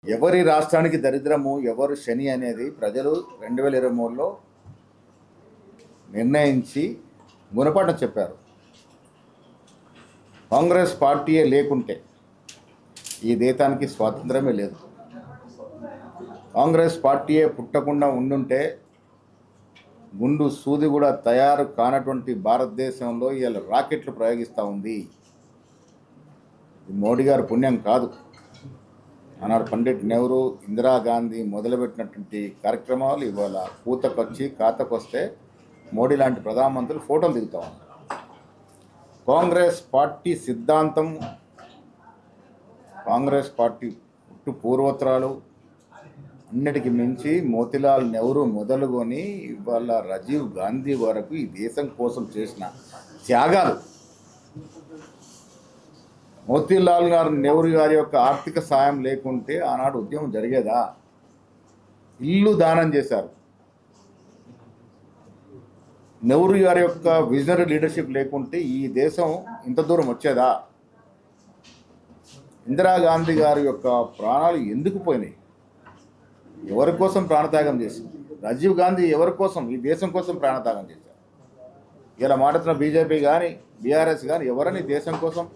ఎవరి రాష్ట్రానికి దరిద్రము ఎవరు శని అనేది ప్రజలు 2023లో నిర్ణయించి గుణపాఠం చెప్పారు. కాంగ్రెస్ పార్టీయే లేకుంటే ఈ దేశానికి స్వాతంత్రమే లేదు. కాంగ్రెస్ పార్టీయే పుట్టకుండా ఉండుంటే గుండు సూది కూడా తయారు కానటువంటి భారతదేశంలో ఇవాళ రాకెట్లు ప్రయోగిస్తూ ఉంది. మోడీ గారు పుణ్యం కాదు. ఆనాడు పండిట్ నెహ్రూ, ఇందిరాగాంధీ మొదలుపెట్టినటువంటి కార్యక్రమాలు ఇవాళ పూతకొచ్చి ఖాతకొస్తే మోడీ లాంటి ప్రధానమంత్రులు ఫోటోలు దిగుతూ ఉన్నారు. కాంగ్రెస్ పార్టీ సిద్ధాంతం, కాంగ్రెస్ పార్టీ పుట్టు పూర్వోత్తరాలు అన్నిటికీ మించి మోతీలాల్ నెహ్రూ మొదలుకొని ఇవాళ రాజీవ్ గాంధీ వరకు ఈ దేశం కోసం చేసిన త్యాగాలు. మోతీలాల్ నెహ్రూ గారి యొక్క ఆర్థిక సాయం లేకుంటే ఆనాడు ఉద్యమం జరిగేదా? ఇల్లు దానం చేశారు. నెహ్రూ గారి యొక్క విజనరీ లీడర్షిప్ లేకుంటే ఈ దేశం ఇంత దూరం వచ్చేదా? ఇందిరాగాంధీ గారి యొక్క ప్రాణాలు ఎందుకు పోయినాయి? ఎవరి కోసం ప్రాణత్యాగం చేసింది? రాజీవ్ గాంధీ ఎవరి కోసం, ఈ దేశం కోసం ప్రాణత్యాగం చేశారు. ఇలా మాట్లాడుతున్న బీజేపీ కానీ బీఆర్ఎస్ కానీ ఎవరని దేశం కోసం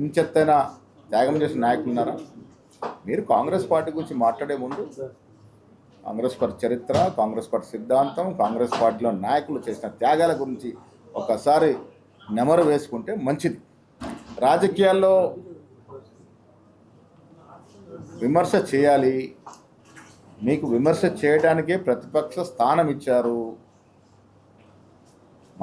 ఇంచెత్తైన త్యాగం చేసిన నాయకులు ఉన్నారా? మీరు కాంగ్రెస్ పార్టీ గురించి మాట్లాడే ముందు కాంగ్రెస్ పార్టీ చరిత్ర, కాంగ్రెస్ పార్టీ సిద్ధాంతం, కాంగ్రెస్ పార్టీలో నాయకులు చేసిన త్యాగాల గురించి ఒకసారి నెమరు వేసుకుంటే మంచిది. రాజకీయాల్లో విమర్శ చేయాలి. మీకు విమర్శ చేయడానికే ప్రతిపక్ష స్థానం ఇచ్చారు.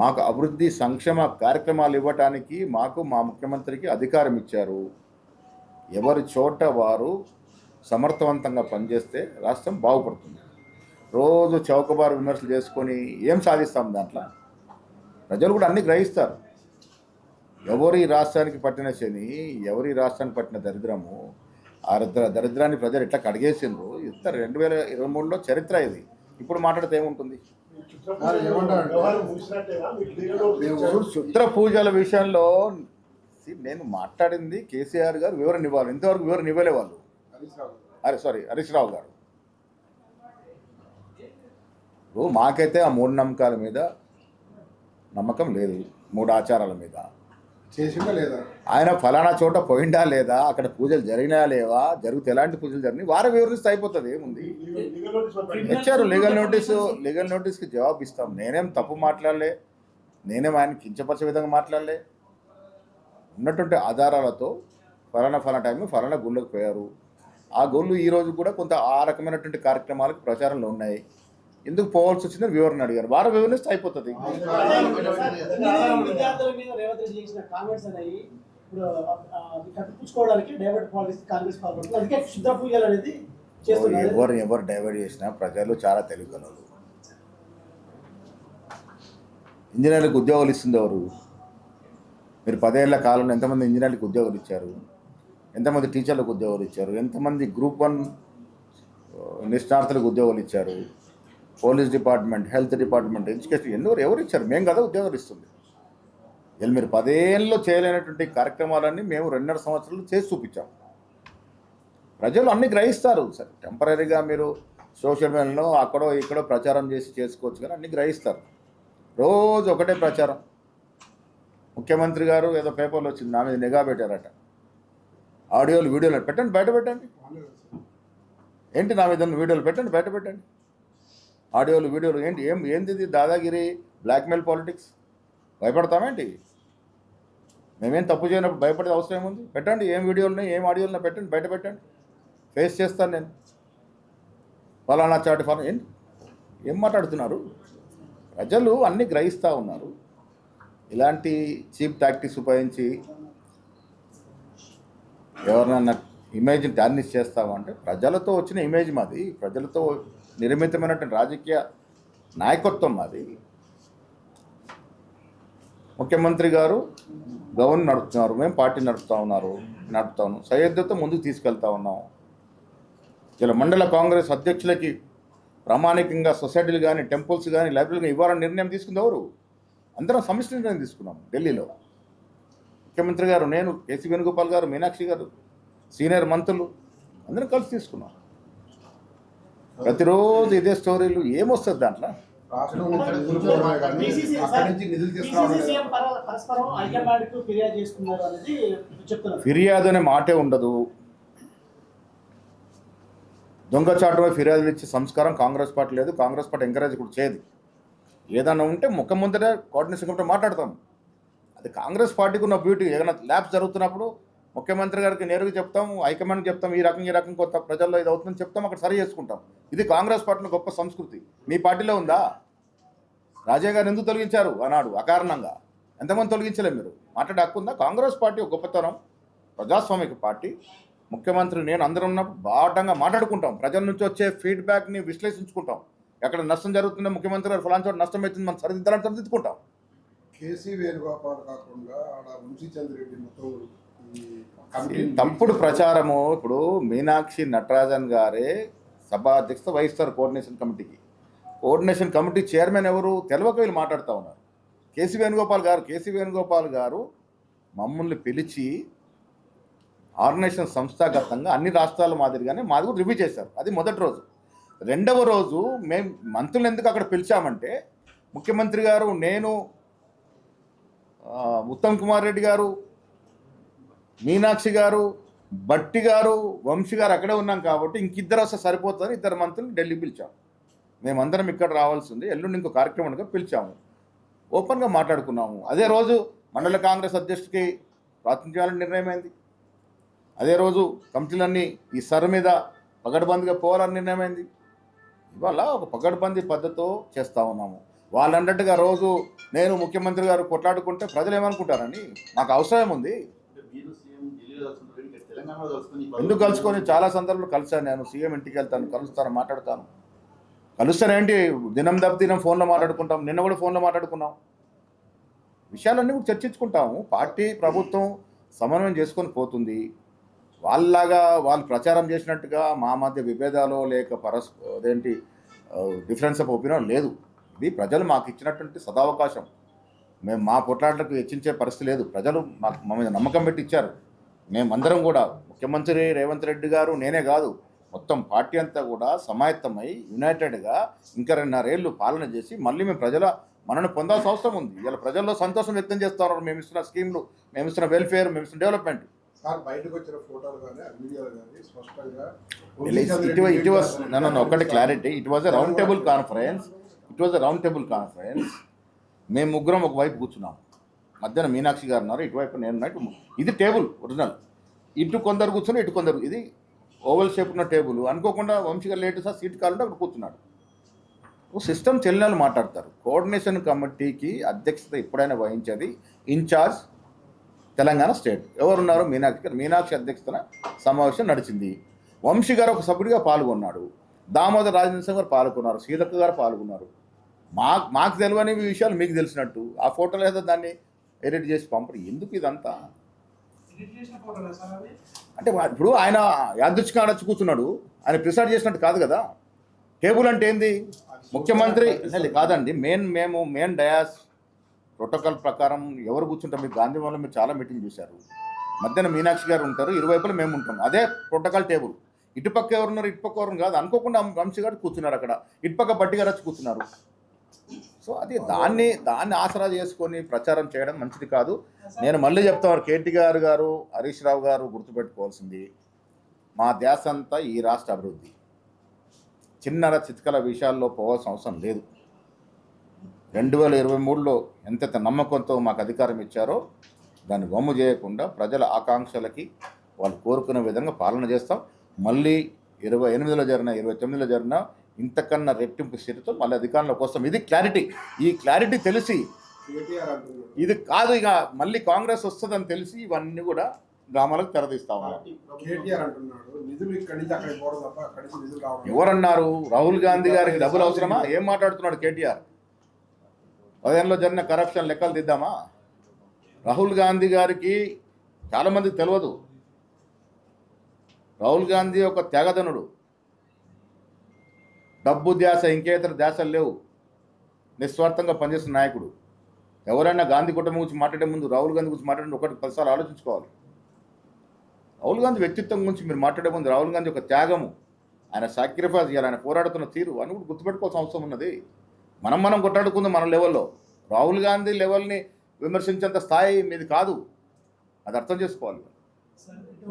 మాకు అభివృద్ధి సంక్షేమ కార్యక్రమాలు ఇవ్వటానికి మాకు మా ముఖ్యమంత్రికి అధికారం ఇచ్చారు. ఎవరి చోట వారు సమర్థవంతంగా పనిచేస్తే రాష్ట్రం బాగుపడుతుంది. రోజు చౌకబారు విమర్శలు చేసుకొని ఏం సాధిస్తాం? దాంట్లో ప్రజలు కూడా అన్నీ గ్రహిస్తారు. ఎవరి రాష్ట్రానికి పట్టిన శని, ఎవరి రాష్ట్రానికి పట్టిన దరిద్రము, ఆ దరిద్రాన్ని ప్రజలు ఎట్లా కడిగేసిండ్రు. ఇంత 2023లో చరిత్ర ఇది. ఇప్పుడు మాట్లాడితే ఏముంటుంది? క్షుద్ర పూజల విషయంలో నేను మాట్లాడింది కేసీఆర్ గారు వివరణ ఇవ్వాలి. ఇంతవరకు వివరణ ఇవ్వలే వాళ్ళు. హరీష్ రావు గారు. మాకైతే ఆ మూఢనమ్మకాల మీద నమ్మకం లేదు. 3 ఆచారాల మీద చేసిందా లేదా, ఆయన ఫలానా చోట పోయిందా లేదా, అక్కడ పూజలు జరిగినాయా లేవా, జరిగితే ఎలాంటి పూజలు జరిగినాయి వారే వివరిస్తే అయిపోతుంది. ఏముంది? ఇచ్చారు లీగల్ నోటీస్కి జవాబు ఇస్తాం. నేనేం తప్పు మాట్లాడలే, నేనేం ఆయన కించపరిచే విధంగా మాట్లాడలే. ఉన్నటువంటి ఆధారాలతో ఫలానా టైంలో ఫలానా గుళ్ళకు పోయారు. ఆ గుళ్ళు ఈరోజు కూడా కొంత ఆ రకమైనటువంటి కార్యక్రమాలకు ప్రచారంలో ఉన్నాయి. ఎందుకు పోవాల్సి వచ్చిందని వివరణ అడిగారు. వారు వివరిస్తే అయిపోతుంది. ఎవరు డైవర్ట్ చేసినా ప్రజలు చాలా తెలివిగలరు. ఇంజనీర్లకు ఉద్యోగాలు ఇస్తుంది ఎవరు? మీరు 10 ఏళ్ల కాలంలో ఎంతమంది ఇంజనీర్లకు ఉద్యోగాలు ఇచ్చారు? ఎంతమంది టీచర్లకు ఉద్యోగాలు ఇచ్చారు? ఎంతమంది గ్రూప్ 1 నిష్ణార్థులకు ఉద్యోగాలు ఇచ్చారు? Police department, health department, education ఎవరు ఇచ్చారు? మేము కదా ఉద్యోగాలు ఇస్తుంది. ఇలా మీరు 10 ఏళ్ళలో చేయలేనటువంటి కార్యక్రమాలన్నీ మేము 2.5 సంవత్సరాలు చేసి చూపించాం. ప్రజలు అన్నీ గ్రహిస్తారు. సరే, టెంపరీగా మీరు సోషల్ మీడియాలో అక్కడో ఇక్కడో ప్రచారం చేసుకోవచ్చు, కానీ అన్నీ గ్రహిస్తారు. రోజు ఒకటే ప్రచారం. ముఖ్యమంత్రి గారు ఏదో పేపర్లో వచ్చింది, నా మీద నిఘా పెట్టారట. ఆడియోలు వీడియోలు పెట్టండి, బయట పెట్టండి. ఏంటి నా మీద వీడియోలు పెట్టండి, బయట పెట్టండి. ఆడియోలు వీడియోలు ఏంటిది? దాదాగిరి, బ్లాక్మెయిల్ పాలిటిక్స్. భయపడతామేంటి? మేమేం తప్పు చేయనప్పుడు భయపడే అవసరం ఏముంది? పెట్టండి. ఏం వీడియోలున్నాయి, ఏం ఆడియోలున్నా పెట్టండి, బయట పెట్టండి. ఫేస్ చేస్తాను నేను. ఫలానా చాటి ఫలానా ఏంటి? ఏం మాట్లాడుతున్నారు? ప్రజలు అన్నీ గ్రహిస్తూ ఉన్నారు. ఇలాంటి చీప్ టాక్టిక్స్ ఉపయోగించి ఎవరినన్నా ఇమేజ్ని టార్నిష్ చేస్తామంటే ప్రజలతో వచ్చిన ఇమేజ్ మాది, ప్రజలతో నిర్మితమైనటువంటి రాజకీయ నాయకత్వం మాది. ముఖ్యమంత్రి గారు గవర్నర్ నడుపుతున్నారు, మేము పార్టీ నడుపుతాను, సయోధ్యతో ముందుకు తీసుకెళ్తా ఉన్నాం. ఇలా మండల కాంగ్రెస్ అధ్యక్షులకి ప్రామాణికంగా సొసైటీలు కానీ, టెంపుల్స్ కానీ, లైబ్రరీలు కానీ ఇవ్వాలని నిర్ణయం తీసుకుంది ఎవరు? అందరం సమిష్టి నిర్ణయం తీసుకున్నాం ఢిల్లీలో. ముఖ్యమంత్రి గారు, నేను, కేసీ వేణుగోపాల్ గారు, మీనాక్షి గారు, సీనియర్ మంత్రులు, అందరం కలిసి తీసుకున్నాం. ప్రతిరోజు ఇదే స్టోరీలు ఏమొస్తుంది దాంట్లో? రాష్ట్రం నుంచి నిధులు పోవడమే కానీ అక్కడి నుంచి నిధులు తీసుకురావడం లేదు. ఫిర్యాదు అనే మాటే ఉండదు. దొంగచాటుపై ఫిర్యాదులు ఇచ్చే సంస్కారం కాంగ్రెస్ పార్టీ లేదు. కాంగ్రెస్ పార్టీ ఎంకరేజ్ కూడా చేయదు. ఏదన్నా ఉంటే ముఖం ముందరే కోఆర్డినేషన్ కమిటీ మాట్లాడతాం. అది కాంగ్రెస్ పార్టీకి ఉన్న బ్యూటీ. ఏదైనా ల్యాబ్స్ జరుగుతున్నప్పుడు ముఖ్యమంత్రి గారికి నేరుగా చెప్తాం, హైకమాండ్కి చెప్తాం, ఈ రకం కొత్త ప్రజల్లో ఇది అవుతుందని చెప్తాం, అక్కడ సరి చేసుకుంటాం. ఇది కాంగ్రెస్ పార్టీలో గొప్ప సంస్కృతి. మీ పార్టీలో ఉందా? రాజయ్య గారు ఎందుకు తొలగించారు ఆనాడు అకారణంగా? ఎంతమంది తొలగించలేదు? మీరు మాట్లాడే హక్కు ఉందా? కాంగ్రెస్ పార్టీ ఒక గొప్పతనం, ప్రజాస్వామిక పార్టీ. ముఖ్యమంత్రి నేను అందరం ఉన్నప్పుడు బాటంగా మాట్లాడుకుంటాం. ప్రజల నుంచి వచ్చే ఫీడ్బ్యాక్ని విశ్లేషించుకుంటాం. ఎక్కడ నష్టం జరుగుతుందో ముఖ్యమంత్రి గారు ఫలానా చోట నష్టం అవుతుంది, మనం సరిదిద్దాలని సరిదిద్దుకుంటాం. కేసీ వేణుగోపాల్ కాకుండా ఆడ వంశీ చంద్రెడ్డి మొత్తం తప్పుడు ప్రచారము. ఇప్పుడు మీనాక్షి నటరాజన్ గారే సభాధ్యక్షత వహిస్తారు కోఆర్డినేషన్ కమిటీకి. కోఆర్డినేషన్ కమిటీ చైర్మన్ ఎవరు తెలియక వీళ్ళు మాట్లాడుతూ ఉన్నారు. కేసీ వేణుగోపాల్ గారు మమ్మల్ని పిలిచి ఆర్గనైజేషన్ సంస్థాగతంగా అన్ని రాష్ట్రాల మాదిరిగానే మాది కూడా రివ్యూ చేశారు. అది మొదటి రోజు. రెండవ రోజు మేము మంత్రులు ఎందుకు అక్కడ పిలిచామంటే, ముఖ్యమంత్రి గారు, నేను, ఉత్తమ్ కుమార్ రెడ్డి గారు, మీనాక్షి గారు, భట్టి గారు, వంశీ గారు అక్కడే ఉన్నాం కాబట్టి ఇంకిద్దరు వస్తే సరిపోతుందని ఇద్దరు మంత్రులు ఢిల్లీ పిలిచాం. మేమందరం ఇక్కడ రావాల్సింది, ఎల్లుండి ఇంకో కార్యక్రమానికి పిలిచాము. ఓపెన్గా మాట్లాడుకున్నాము. అదే రోజు మండల కాంగ్రెస్ అధ్యక్షుడికి ప్రాతినిధ్యాల నిర్ణయం అయింది. అదే రోజు కమిటీలన్నీ ఈ సర్ మీద పగడ్బందీగా పోవాలని నిర్ణయమైంది. ఇవాళ ఒక పగడ్బందీ పద్ధతితో చేస్తూ ఉన్నాము. వాళ్ళన్నట్టుగా రోజు నేను ముఖ్యమంత్రి గారు కొట్లాడుకుంటే ప్రజలు ఏమనుకుంటారని నాకు అవసరం ఉంది. ఎందుకు కలుసుకొని చాలా సందర్భాలు కలిశాను. నేను సీఎం ఇంటికి వెళ్తాను, కలుస్తాను, మాట్లాడతాను. కలుస్తానేంటి, దినం దినం ఫోన్లో మాట్లాడుకుంటాం. నిన్న కూడా ఫోన్లో మాట్లాడుకున్నాం. విషయాలన్నీ కూడా చర్చించుకుంటాము. పార్టీ ప్రభుత్వం సమన్వయం చేసుకొని పోతుంది. వాళ్ళలాగా వాళ్ళు ప్రచారం చేసినట్టుగా మా మధ్య విభేదాలు లేక అదేంటి డిఫరెన్స్ ఆఫ్ ఒపీనియన్ లేదు. ఇది ప్రజలు మాకు ఇచ్చినటువంటి సదావకాశం. మేము మా కొట్లాటలకు హెచ్చించే పరిస్థితి లేదు. ప్రజలు మా మీద నమ్మకం పెట్టి ఇచ్చారు. మేమందరం కూడా, ముఖ్యమంత్రి రేవంత్ రెడ్డి గారు, నేనే కాదు, మొత్తం పార్టీ అంతా కూడా సమాయత్తమై యునైటెడ్గా ఇంకా 2.5 ఏళ్ళు పాలన చేసి మళ్ళీ మేము ప్రజల మనను పొందాల్సిన అవసరం ఉంది. ఇలా ప్రజల్లో సంతోషం వ్యక్తం చేస్తూ ఉన్నారు. మేము ఇస్తున్న స్కీమ్లు, మేము ఇస్తున్న వెల్ఫేర్, మేము ఇస్తున్న డెవలప్మెంట్. బయటకు వచ్చిన ఫోటోలు కానీ వీడియోలు కానీ స్పష్టంగా ఒకటి clarity. It was a round table conference. మేము ముగ్గురం ఒకవైపు కూర్చున్నాం. మధ్యన మీనాక్షి గారు ఉన్నారు, ఇటువైపు నేను. ఇది టేబుల్ ఒరిజినల్. ఇటు కొందరు కూర్చొని ఇటు కొందరు. ఇది ఓవల్ షేప్ ఉన్న టేబుల్. అనుకోకుండా వంశీ గారు లేటు సార్ సీట్ కావాలంటే అక్కడ కూర్చున్నాడు. సిస్టమ్ చెల్లెలు మాట్లాడతారు. కోఆర్డినేషన్ కమిటీకి అధ్యక్షత ఎప్పుడైనా వహించేది ఇన్ఛార్జ్ తెలంగాణ స్టేట్. ఎవరున్నారు? మీనాక్షి అధ్యక్షతన సమావేశం నడిచింది. వంశీ గారు ఒక సభ్యుడిగా పాల్గొన్నాడు. దామోదర్ రాజేంద్ర గారు పాల్గొన్నారు. సీతక్క గారు పాల్గొన్నారు. మాకు తెలియని విషయాలు మీకు తెలిసినట్టు ఆ ఫోటోలు ఏదో దాన్ని ఎడిట్ చేసి పంపరు. ఎందుకు ఇదంతా? అంటే ఇప్పుడు ఆయన యాదృచ్ఛికంగా నచ్చి కూర్చున్నాడు. ఆయన ప్రిసైడ్ చేసినట్టు కాదు కదా. టేబుల్ అంటే ఏంది? ముఖ్యమంత్రి కాదండి. మెయిన్ డయాస్ ప్రోటోకాల్ ప్రకారం ఎవరు కూర్చుంటాం? మీరు గాంధీ భవన్లో మీరు చాలా మీటింగ్ చూశారు. మధ్యన మీనాక్షి గారు ఉంటారు, ఇరువైపులో మేము ఉంటాం. అదే ప్రోటోకాల్ టేబుల్. ఇటుపక్క ఎవరున్నారు, ఇటుపక్క ఎవరు కాదు. అనుకోకుండా వంశీ గారు కూర్చున్నారు అక్కడ, ఇటుపక్క బట్టి గారు వచ్చి కూర్చున్నారు. సో అది దాన్ని ఆసరా చేసుకొని ప్రచారం చేయడం మంచిది కాదు. నేను మళ్ళీ చెప్తాను, కేటీఆర్ గారు, హరీష్ రావు గారు గుర్తుపెట్టుకోవాల్సింది, మా ధ్యాస అంతా ఈ రాష్ట్ర అభివృద్ధి. చిన్నర చిత్కల విషయాల్లో పోవాల్సిన అవసరం లేదు. 2023లో ఎంతైతే నమ్మకంతో మాకు అధికారం ఇచ్చారో దాన్ని వమ్ము చేయకుండా ప్రజల ఆకాంక్షలకి వాళ్ళు కోరుకునే విధంగా పాలన చేస్తాం. మళ్ళీ 28లో జరిగిన 29లో జరిగిన ఇంతకన్నా రెట్టింపు స్థితితో మళ్ళీ అధికారంలోకి వస్తాం. ఇది క్లారిటీ. ఈ క్లారిటీ తెలిసి, ఇది కాదు ఇక మళ్ళీ కాంగ్రెస్ వస్తుందని తెలిసి ఇవన్నీ కూడా గ్రామాలకు తెరదీస్తా ఉన్నారు. ఎవరన్నారు? రాహుల్ గాంధీ గారికి డబ్బులు అవసరమా? ఏం మాట్లాడుతున్నాడు కేటీఆర్? 10 జరిగిన కరప్షన్ లెక్కలు దిద్దామా? రాహుల్ గాంధీ గారికి చాలామందికి తెలియదు. రాహుల్ గాంధీ ఒక త్యాగధనుడు. డబ్బు ధ్యాస, ఇంకేతర ధ్యాసలు లేవు. నిస్వార్థంగా పనిచేస్తున్న నాయకుడు. ఎవరైనా గాంధీ కుటుంబం గురించి మాట్లాడే ముందు రాహుల్ గాంధీ గురించి మాట్లాడే 10 సార్లు ఆలోచించుకోవాలి. రాహుల్ గాంధీ వ్యక్తిత్వం గురించి మీరు మాట్లాడే ముందు రాహుల్ గాంధీ ఒక త్యాగము, ఆయన సాక్రిఫైస్ చేయాలి, ఆయన పోరాడుతున్న తీరు అని కూడా గుర్తుపెట్టుకోవాల్సిన అవసరం ఉన్నది. మనం కొట్టాడుకుందాం మన లెవెల్లో. రాహుల్ గాంధీ లెవెల్ని విమర్శించేంత స్థాయి మీది కాదు, అది అర్థం చేసుకోవాలి. సార్, ఇటు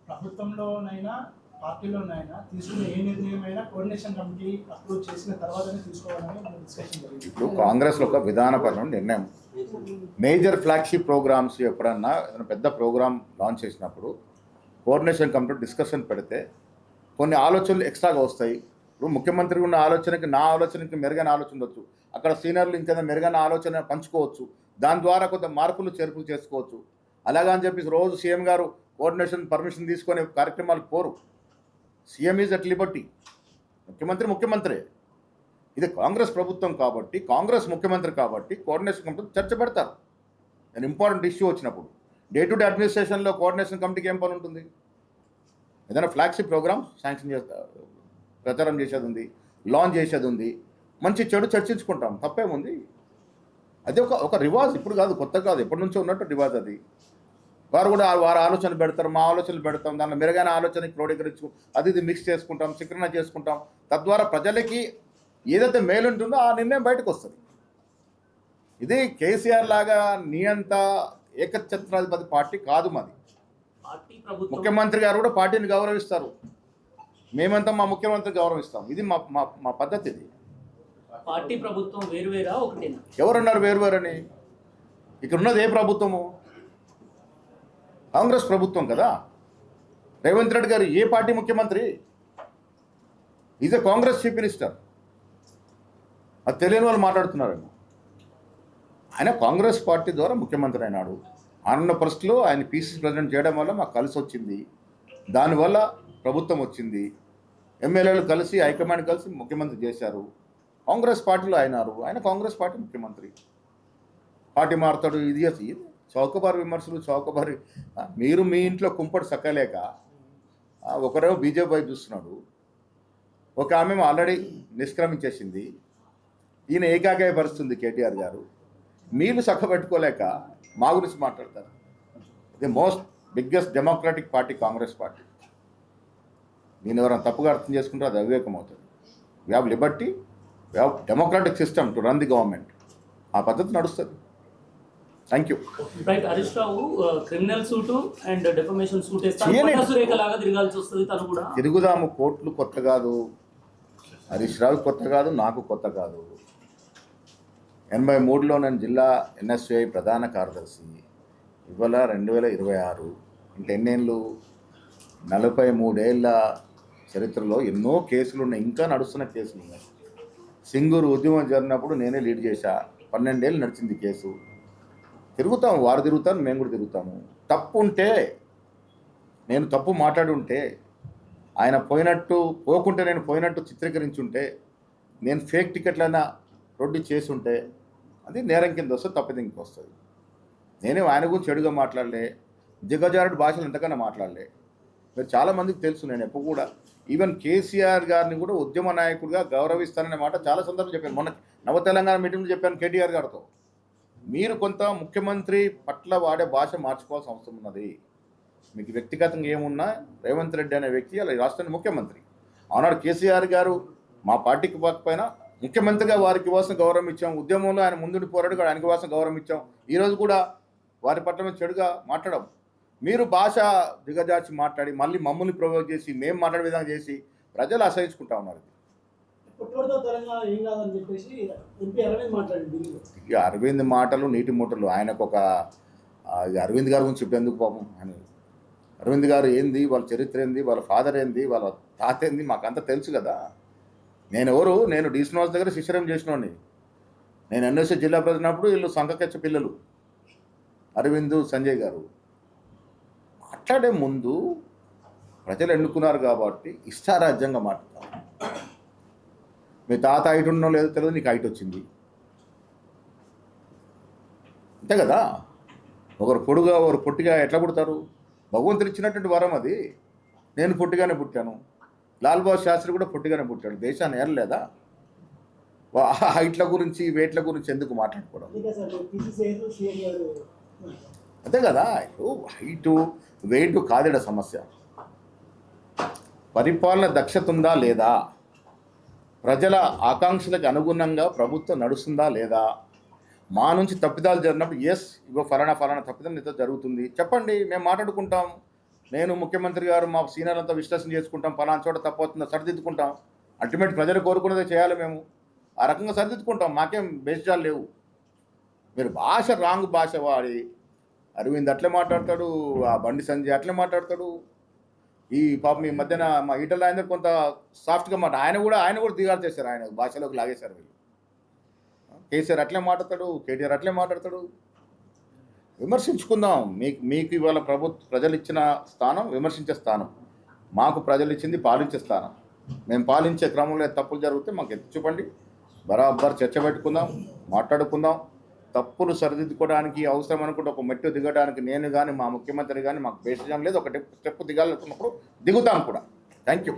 ప్రభుత్వంలోనైనా పార్టీలోనైనా తీసుకునే ఏ నిర్ణయమైనా కోఆర్డినేషన్ కమిటీ అప్రూవ్ చేసిన తర్వాతనే తీసుకోవాలని మన డిస్కషన్ జరిగింది. ఇప్పుడు కాంగ్రెస్లో ఒక విధానపరమైన నిర్ణయం, మేజర్ ఫ్లాగ్షిప్ ప్రోగ్రామ్స్ ఎప్పుడన్నా ఏదైనా పెద్ద ప్రోగ్రామ్ లాంచ్ చేసినప్పుడు కోఆర్డినేషన్ కమిటీ డిస్కషన్ పెడితే కొన్ని ఆలోచనలు ఎక్స్ట్రాగా వస్తాయి. ఇప్పుడు ముఖ్యమంత్రి ఉన్న ఆలోచనకి నా ఆలోచనకి మెరుగైన ఆలోచన ఉండొచ్చు, అక్కడ సీనియర్లు ఇంకేదైనా మెరుగైన ఆలోచన పంచుకోవచ్చు, దాని ద్వారా కొంత మార్పులు చేర్పులు చేసుకోవచ్చు. అలాగా అని చెప్పి రోజు సీఎం గారు కోఆర్డినేషన్ పర్మిషన్ తీసుకునే కార్యక్రమాలకు పోరు. సీఎం ఈజ్ అట్ లిబర్టీ, ముఖ్యమంత్రి. ఇది కాంగ్రెస్ ప్రభుత్వం కాబట్టి, కాంగ్రెస్ ముఖ్యమంత్రి కాబట్టి కోఆర్డినేషన్ కమిటీ చర్చ పెడతారు. నేను ఇంపార్టెంట్ ఇష్యూ వచ్చినప్పుడు డే టు డే అడ్మినిస్ట్రేషన్లో కోఆర్డినేషన్ కమిటీకి ఏం పని ఉంటుంది? ఏదైనా ఫ్లాగ్షిప్ ప్రోగ్రామ్ శాంక్షన్ చేస్తా, ప్రచారం చేసేది ఉంది, లాంచ్ చేసేది ఉంది, మంచి చెడు చర్చించుకుంటాం, తప్పేముంది? అది ఒక రివాజ్, ఇప్పుడు కాదు, కొత్త కాదు, ఎప్పటి నుంచో ఉన్నట్టు రివాజ్ అది. వారు కూడా వారి ఆలోచనలు పెడతారు, మా ఆలోచనలు పెడతాం, దానిలో మెరుగైన ఆలోచనకి క్రోడీకరించు ఇది మిక్స్ చేసుకుంటాం, చిత్రణ చేసుకుంటాం. తద్వారా ప్రజలకి ఏదైతే మేలు ఉంటుందో ఆ నిర్ణయం బయటకు వస్తుంది. ఇది కేసీఆర్ లాగా నియంత ఏకఛత్రాధిపతి పార్టీ కాదు మాది. ముఖ్యమంత్రి గారు కూడా పార్టీని గౌరవిస్తారు, మేమంతా మా ముఖ్యమంత్రి గౌరవిస్తాం. ఇది మా పద్ధతి. ఇది పార్టీ ప్రభుత్వం వేరువేరా ఒకటేనా? ఎవరన్నారు వేరువేరని? ఇక్కడ ఉన్నది ఏ ప్రభుత్వము? కాంగ్రెస్ ప్రభుత్వం కదా. రేవంత్ రెడ్డి గారు ఏ పార్టీ ముఖ్యమంత్రి? Is a Congress chief minister. అది తెలియని వాళ్ళు మాట్లాడుతున్నారేమో. ఆయన కాంగ్రెస్ పార్టీ ద్వారా ముఖ్యమంత్రి అయినాడు. ఆనున్న పరిస్థితిలో ఆయన పీసీసీ ప్రెసిడెంట్ చేయడం వల్ల మాకు కలిసి వచ్చింది, దానివల్ల ప్రభుత్వం వచ్చింది. ఎమ్మెల్యేలు కలిసి హైకమాండ్ కలిసి ముఖ్యమంత్రి చేశారు. కాంగ్రెస్ పార్టీలో అయినారు, ఆయన కాంగ్రెస్ పార్టీ ముఖ్యమంత్రి. పార్టీ మారుతాడు, ఇది చౌకబారి విమర్శలు, చౌకబారి. మీరు మీ ఇంట్లో కుంపటి సక్కలేక ఒకరేమో బీజేపీ వైపు చూస్తున్నాడు, ఒక ఆమె ఆల్రెడీ నిష్క్రమించేసింది, ఈయన ఏకాగ్రయ పరిస్థితుంది కేటీఆర్ గారు. మీరు చక్కబెట్టుకోలేక మా గురించి మాట్లాడతారు. The most biggest democratic party Congress party. నేను ఎవరైనా తప్పుగా అర్థం చేసుకుంటే అది అవివేకం అవుతుంది. We have Liberty, we have democratic system to run the government. ఆ పద్ధతి నడుస్తుంది. Thank you. Right. Harish Rao criminal suit and defamation suit Surekha లాగా తిరగాల్సి వస్తుంది. తను కూడా తిరుగుదాము. కోర్టులు కొత్త కాదు, హరీష్ రావు కొత్త కాదు, నాకు కొత్త కాదు. 83లో నేను జిల్లా ఎన్ఎస్యుఐ ప్రధాన కార్యదర్శి. ఇవాళ 2026, అంటే ఎన్నేళ్ళు? 43 ఏళ్ళ చరిత్రలో ఎన్నో కేసులు ఉన్నాయి, ఇంకా నడుస్తున్న కేసులు ఉన్నాయి. సింగూరు ఉద్యమం జరిగినప్పుడు నేనే లీడ్ చేశా, 12 ఏళ్ళు నడిచింది కేసు. తిరుగుతాము, వారు తిరుగుతాను, మేము కూడా తిరుగుతాము. తప్పు ఉంటే, నేను తప్పు మాట్లాడి ఉంటే, ఆయన పోకుంటే నేను పోయినట్టు చిత్రీకరించుంటే, నేను ఫేక్ టికెట్లైనా రొడ్డు చేసి ఉంటే అది నేరం కింద వస్తుంది, తప్పిదింకి వస్తుంది. నేనే ఆయన గురించి చెడుగా మాట్లాడలే, దిగజారుడు భాషలు ఎంతకన్నా మాట్లాడలే. మీరు చాలామందికి తెలుసు, నేను ఎప్పుడు కూడా ఈవెన్ కేసీఆర్ గారిని కూడా ఉద్యమ నాయకుడిగా గౌరవిస్తాననే మాట చాలా సందర్భంలో చెప్పాను. మొన్న నవ తెలంగాణ మీటింగ్లో చెప్పాను కేటీఆర్ గారితో. మీరు కొంత ముఖ్యమంత్రి పట్ల వాడే భాష మార్చుకోవాల్సిన అవసరం ఉన్నది. మీకు వ్యక్తిగతంగా ఏమున్నా, రేవంత్ రెడ్డి అనే వ్యక్తి అలా రాష్ట్రానికి ముఖ్యమంత్రి. ఆనాడు కేసీఆర్ గారు మా పార్టీకి పోకపోయినా ముఖ్యమంత్రిగా వారికి ఇవ్వాల్సిన గౌరవం ఇచ్చాం. ఉద్యమంలో ఆయన ముందుండి పోరాడు, ఆయనకి ఇవ్వాల్సిన గౌరవం ఇచ్చాం. ఈరోజు కూడా వారి పట్ల మేము చెడుగా మాట్లాడడం. మీరు భాష దిగజార్చి మాట్లాడి మళ్ళీ మమ్మల్ని ప్రొవోక్ చేసి మేము మాట్లాడే విధంగా చేసి ప్రజలు అసహించుకుంటా ఉన్నారు. ఇక అరవింద్ మాటలు నీటి మూటలు. ఆయనకు ఒక అరవింద్ గారి గురించి చెప్పేందుకు పాపం అని. అరవింద్ గారు ఏంది, వాళ్ళ చరిత్ర ఏంది, వాళ్ళ ఫాదర్ ఏంది, వాళ్ళ తాత ఏంది, మాకంతా తెలుసు కదా. నేను డి శ్రీనివాస్ దగ్గర శిష్యరం చేసినోడిని. నేను ఎన్ఎస్ఏ జిల్లా ప్రజనప్పుడు వీళ్ళు సంకకెచ్చ పిల్లలు అరవింద్, సంజయ్ గారు. మాట్లాడే ముందు ప్రజలు ఎన్నుకున్నారు కాబట్టి ఇష్టారాజ్యంగా మాట్లాడతారు. మీ తాత హైట్ ఉన్నో లేదో తెలియదు, నీకు హైట్ వచ్చింది అంతే కదా. ఒకరు పొడుగా ఒకరు పొట్టిగా ఎట్లా పుడతారు? భగవంతుడు ఇచ్చినటువంటి వరం అది. నేను పొట్టిగానే పుట్టాను, లాల్ బహదూర్ శాస్త్రి కూడా పొట్టిగానే పుట్టాడు. దేశాన్ని ఏరలేదా? హైట్ల గురించి వెయిట్ల గురించి ఎందుకు మాట్లాడుకోవడం? అంతే కదా. ఇప్పుడు హైటు వెయిట్ కాదిడ సమస్య. పరిపాలన దక్షత ఉందా లేదా, ప్రజల ఆకాంక్షలకు అనుగుణంగా ప్రభుత్వం నడుస్తుందా లేదా, మా నుంచి తప్పిదాలు జరిగినప్పుడు ఇగో ఫలానా తప్పిదం నీతో జరుగుతుంది చెప్పండి, మేము మాట్లాడుకుంటాం. నేను ముఖ్యమంత్రి గారు మా సీనియర్ అంతా విశ్లేషణ చేసుకుంటాం, ఫలానా చోట తప్పవుతుందో సరిదిద్దుకుంటాం. అల్టిమేట్ ప్రజలు కోరుకున్నదే చేయాలి, మేము ఆ రకంగా సరిదిద్దుకుంటాం. మాకేం బేసిజాలు లేవు. మీరు రాంగ్ భాష వాడి అరవింద్ అట్లే మాట్లాడతాడు, ఆ బండి సంజయ్ అట్లే మాట్లాడతాడు. ఈ పాపం ఈ మధ్యన మా ఈటల ఆయన కొంత సాఫ్ట్గా ఆయన కూడా దిగారు చేశారు, ఆయన భాషలోకి లాగేశారు వీళ్ళు. కేసీఆర్ అట్లే మాట్లాడతాడు, కేటీఆర్ అట్లే మాట్లాడతాడు. విమర్శించుకుందాం. మీకు ఇవాళ ప్రజలు ఇచ్చిన స్థానం విమర్శించే స్థానం, మాకు ప్రజలు ఇచ్చింది పాలించే స్థానం. మేము పాలించే క్రమంలో తప్పులు జరిగితే మాకు ఎత్తి చూపండి, బరాబర్ చర్చ పెట్టుకుందాం, మాట్లాడుకుందాం. తప్పులు సరిదిద్దుకోవడానికి అవసరం అనుకుంటే ఒక మెట్టు దిగడానికి నేను కానీ మా ముఖ్యమంత్రి కానీ మాకు బేసిజం లేదు. ఒక స్టెప్ దిగాలనుకున్నప్పుడు దిగుతాం కూడా. Thank you.